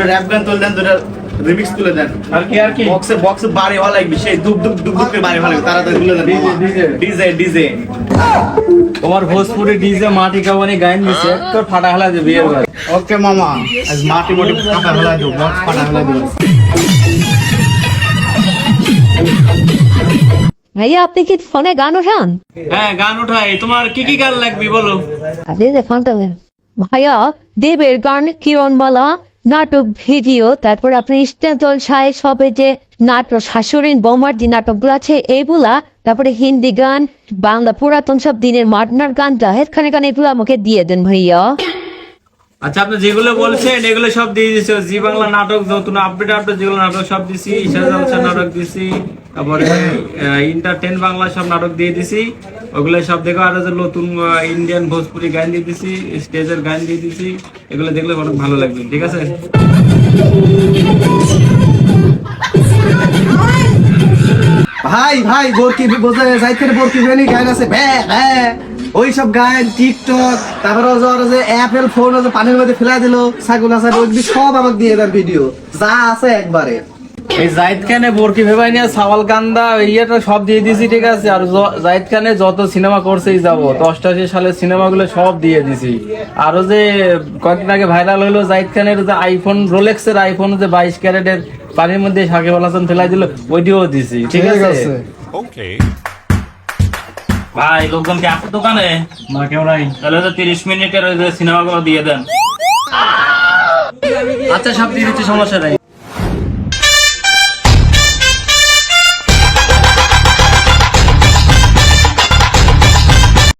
Rap গান তুলে দেন, দুটো রিমিক্স তুলে দেন। আর কি বক্সে বাড়ি হওয়া লাগবে, সেই দুপ দুপ দুপ দুপ করে বাড়ি হওয়া লাগবে, তাড়াতাড়ি তুলে দেন। ডিজে তোমার ভোজপুরি ডিজে মাটি কাবানি গাইন দিছে তো ফাটা হলা যে বিয়ের বার। ওকে মামা, আজ মাটি মোটি ফাটা হলা দিও, বক্স ফাটা হলা দিও। ভাইয়া আপনি কি ফোনে গান ওঠান? হ্যাঁ গান উঠাই, তোমার কি কি গান লাগবে বলো? আপনি যে ফোনটা ভাইয়া দেবের গান, কিরণমালা, নাটক ভিডিও, তারপর আপনি ইস্টান্তল সাহেব সবে যে নাটক শাশুড়ির বৌমার যে নাটকগুলো আছে এইগুলা, তারপরে হিন্দি গান, বাংলা পুরাতন সব দিনের মাটনার গান, জাহেদ খানের গান, এগুলো আমাকে দিয়ে দেন ভাইয়া। আচ্ছা আপনি যেগুলো বলছেন এগুলো সব দিয়ে দিছি। জি বাংলা নাটক নতুন আপডেট যেগুলো নাটক সব দিছি, ঈশা জলসা নাটক দিছি, তারপরে ইন্টারটেন বাংলা সব নাটক দিয়ে দিছি, ওগুলো সব দেখো। আর যে নতুন ইন্ডিয়ান ভোজপুরি গান দিয়ে দিছি, স্টেজের গান দিয়ে দিছি, এগুলো দেখলে অনেক ভালো লাগবে, ঠিক আছে? ভাই ভাই বোরকি বোঝা যাইতে বোরকি বেনি গান আছে ওই সব গান টিকটক, তারপরে যে অ্যাপেল ফোন পানির মধ্যে ফেলা দিল ছাগল আছে, ওইগুলি সব আমাকে দিয়ে দেন ভিডিও যা আছে একবারে। এই জাহিদ খানে বরকি ভেবাইনিয়া সাওয়াল কান্দা ইয়েটা সব দিয়ে দিছি, ঠিক আছে? আর জাহিদ খানে যত সিনেমা করছেই যাবো 88 সালের সিনেমাগুলো সব দিয়ে দিছি। আরো যে কয়েকদিন আগে ভাইরাল হলো জাহিদ খানের যে আইফোন, রোলেক্সের আইফোন যে 22 ক্যারেটের পানির মধ্যে সাকিব আল হাসান ফেলাই দিল, ওইটিও দিছি, ঠিক আছে? ভাই লোকজন কি আছে দোকানে? না কেউ নাই। তাহলে 30 মিনিটের ওই যে সিনেমাগুলো দিয়ে দেন। আচ্ছা সব দিয়ে দিচ্ছি, সমস্যা নাই।